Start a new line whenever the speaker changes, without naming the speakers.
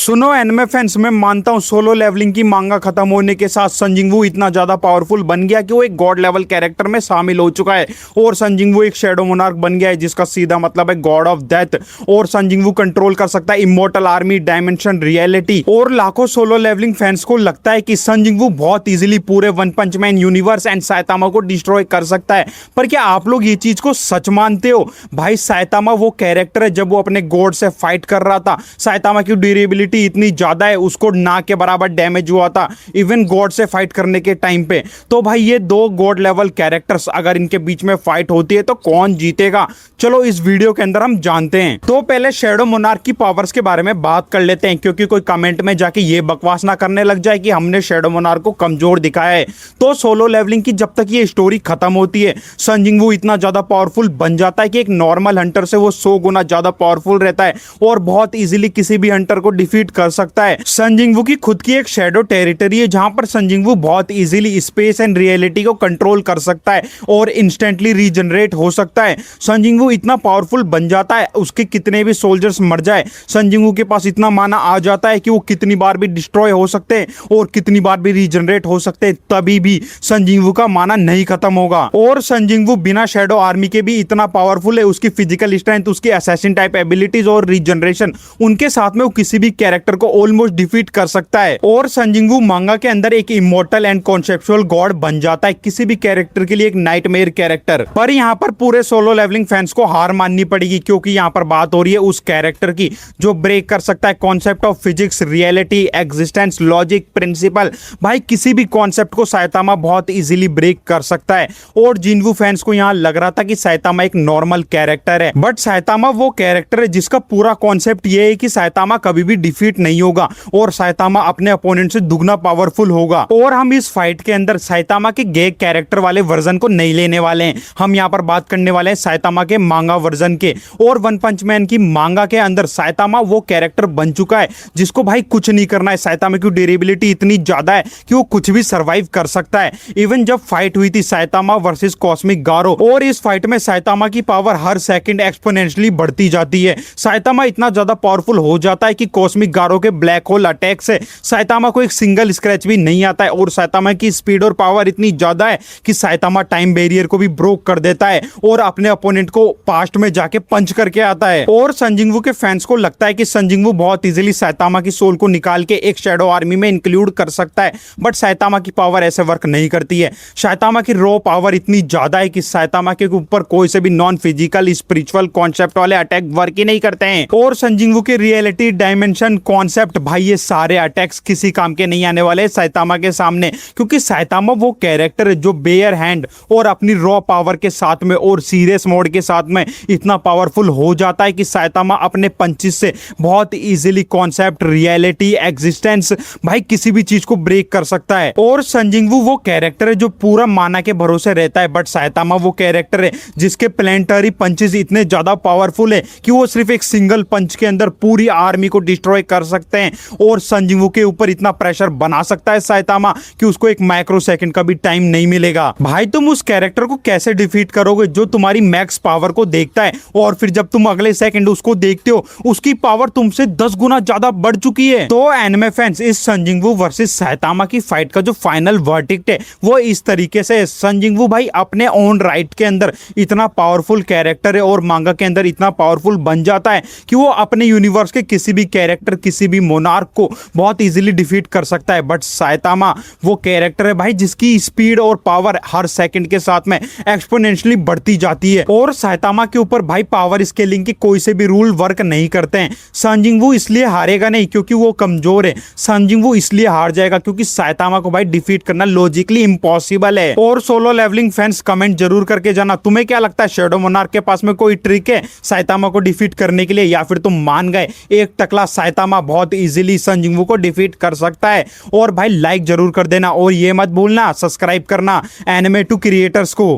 सुनो anime fans, मैं मानता हूँ सोलो लेवलिंग की मांगा खत्म होने के साथ सन जिंगवू इतना ज्यादा पावरफुल बन गया कि वो एक गॉड लेवल कैरेक्टर में शामिल हो चुका है। और सन जिंगवू एक शैडो मोनार्क बन गया है जिसका सीधा मतलब है गॉड ऑफ डेथ। और सन जिंगवू कंट्रोल कर सकता है इमोर्टल आर्मी, डायमेंशन, रियलिटी। और लाखों सोलो लेवलिंग फैंस को लगता है कि सन जिंगवू बहुत इजीली पूरे One Punch Man universe and Saitama को डिस्ट्रॉय कर सकता है। पर क्या आप लोग ये चीज को सच मानते हो? भाई साइतामा वो कैरेक्टर है जब वो अपने गॉड से फाइट कर रहा था, साइतामा की ड्यूरेबिलिटी इतनी ज्यादा है, उसको ना के बराबर डैमेज हुआ था इवन गॉड से फाइट करने के टाइम पे। तो भाई ये दो गॉड लेवल कैरेक्टर्स अगर इनके बीच में फाइट होती है तो कौन जीतेगा? चलो इस वीडियो के अंदर हम जानते हैं। तो पहले शैडो मोनार्क की पावर्स के बारे में बात कर लेते हैं, क्योंकि कोई कमेंट में जाके ये बकवास ना करने लग जाए कि हमने शैडो मोनार्क को कमजोर दिखाया है। तो सोलो लेवलिंग की जब तक ये स्टोरी खत्म होती है, सन जिंगवू इतना ज्यादा पावरफुल बन जाता है कि एक नॉर्मल हंटर से वो 100 गुना ज्यादा पावरफुल रहता है और बहुत इजीली किसी भी हंटर को डिफीट कर सकता है। सन जिंगवू की खुद की एक शैडो टेरिटरी है जहां पर सन जिंगवू बहुत इजीली स्पेस एंड रियलिटी को कंट्रोल कर सकता है और इंस्टेंटली रीजनरेट हो सकता है। सन जिंगवू इतना पावरफुल बन जाता है, उसके कितने भी सोल्जर्स मर जाए, सन जिंगवू के पास इतना माना आ जाता है कि वो कितनी बार भी डिस्ट्रॉय हो सकते हैं और कितनी बार भी रीजनरेट हो सकते हैं, तभी भी सन जिंगवू का माना नहीं खत्म होगा। और सन जिंगवू बिना शैडो आर्मी के भी इतना पावरफुल है, उसकी फिजिकल स्ट्रेंथ, उसकी असैसिन टाइप एबिलिटीज और रीजनरेशन, उनके साथ में वो किसी भी कैरेक्टर को ऑलमोस्ट डिफीट कर सकता है। और सन जिंगवू मांगा के अंदर एक इमोर्टल एंड कॉन्सेप्चुअल गॉड बन जाता है, किसी भी कैरेक्टर के लिए एक नाइटमेयर कैरेक्टर। पर यहाँ पर पूरे सोलो लेवलिंग फैंस को हार माननी पड़ेगी, क्योंकि यहाँ पर बात हो रही है उस कैरेक्टर की जो ब्रेक कर सकता है concept of physics, reality, existence, logic, principle. भाई किसी भी कॉन्सेप्ट को साइतामा बहुत इजीली ब्रेक कर सकता है। और जिंगवू फैंस को यहाँ लग रहा था कि साइतामा एक नॉर्मल कैरेक्टर है, बट साइतामा वो कैरेक्टर है जिसका पूरा कॉन्सेप्ट ये है कि साइतामा कभी भी डिफीट नहीं होगा और साइतामा अपने अपोनेंट से दुगना पावरफुल होगा। और हम इस फाइट के अंदर साइतामा के गे कैरेक्टर वाले वर्जन को नहीं लेने वाले हैं, हम यहाँ पर बात करने वाले हैं साइतामा के मांगा वर्जन के। और वन पंच मैन की मांगा के अंदर साइतामा वो कैरेक्टर बन चुका है जिसको भाई कुछ नहीं करना है। साइतामा की ड्यूरेबिलिटी इतनी ज्यादा है कि वो कुछ भी सर्वाइव कर सकता है। इवन जब फाइट हुई थी साइतामा वर्सेस कॉस्मिक गारो, और इस फाइट में साइतामा की पावर हर सेकंड एक्सपोनेंशियली बढ़ती जाती है। साइतामा इतना ज्यादा पावरफुल हो जाता है कि कॉस्मिक गारो के ब्लैक होल अटैक से साइतामा को एक सिंगल स्क्रैच भी नहीं आता है। और साइतामा की स्पीड और पावर इतनी ज्यादा है कि साइतामा टाइम बैरियर को भी ब्रोक कर देता है और अपने अपोनेंट को पास्ट में जाके पंच करके आता है। और सन जिंगवू के फैंस को लगता है कि सन जिंगवू बहुत इजीली साइतामा की सोल को निकाल के एक शैडो आर्मी में इंक्लूड कर सकता है, बट साइतामा की पावर ऐसे वर्क नहीं करती है। साइतामा की रॉ पावर इतनी ज्यादा है कि साइतामा के ऊपर कोई से भी नॉन फिजिकल स्पिरिचुअल कॉन्सेप्ट वाले अटैक वर्क ही नहीं करते हैं। और सन जिंगवू के रियलिटी, डायमेंशन, कॉन्सेप्ट, भाई ये सारे अटैक्स किसी काम के नहीं आने वाले साइतामा के सामने, क्योंकि साइतामा वो कैरेक्टर है जो बेयर हैंड और अपनी रॉ पावर के साथ में और सीरियस मोड के साथ में इतना पावरफुल हो जाता है कि साइतामा अपने पंचिस से बहुत इजीली कॉन्सेप्ट, रियलिटी, एग्जिस्टेंस, भाई किसी भी चीज को ब्रेक कर सकता है। और सन जिंगवू वो कैरेक्टर है जो पूरा माना के भरोसे रहता है, बट साइतामा वो कैरेक्टर है जिसके प्लेनेटरी पंचेस इतने ज्यादा पावरफुल है कि वो सिर्फ एक सिंगल पंच के अंदर पूरी आर्मी को डिस्ट्रॉय कर सकते हैं। और सन जिंगवू के ऊपर इतना प्रेशर बना सकता है साइतामा कि उसको एक माइक्रो सेकंड का भी टाइम नहीं मिलेगा। भाई तुम उस कैरेक्टर को कैसे डिफीट करोगे जो तुम्हारी मैक्स पावर को देखता है और फिर जब तुम अगले सेकंड उसको देखते हो उसकी पावर तुमसे 10 गुना ज्यादा बढ़ चुकी है। तो एनिमे फैंस, इस सन जिंगवू वर्सेस साइतामा की फाइट का जो फाइनल वर्डिक्ट है वो इस तरीके से है। सन जिंगवू भाई अपने ओन राइट के अंदर इतना पावरफुल कैरेक्टर है और मांगा के अंदर इतना पावरफुल बन जाता है कि वो अपने यूनिवर्स के किसी भी कैरेक्टर, किसी भी मोनार्क को बहुत इजीली डिफीट कर सकता है। बट साइतामा वो कैरेक्टर है भाई जिसकी स्पीड और पावर हर सेकंड के साथ में एक्सपोनेंशियली बढ़ती जाती है। और साइतामा के ऊपर भाई पावर स्केलिंग के कोई से भी रूल वर्क नहीं करते हैं। सन जिंगवू इसलिए हारेगा नहीं क्योंकि वो कमजोर है, सन जिंगवू इसलिए हार जाएगा क्योंकि साइतामा को भाई डिफीट करना लॉजिकली इम्पॉसिबल है। और सोलो लेवलिंग फैंस कमेंट जरूर करके जाना, तुम्हें क्या लगता है शैडो मोनार्क के पास में कोई ट्रिक है साइतामा को डिफीट करने के लिए, या फिर तुम मान गए एक टकला साइतामा बहुत इजीली सन जिंगवू को डिफीट कर सकता है? और भाई लाइक जरूर कर देना और ये मत भूलना सब्सक्राइब करना एनिमे टू क्रिएटर्स को।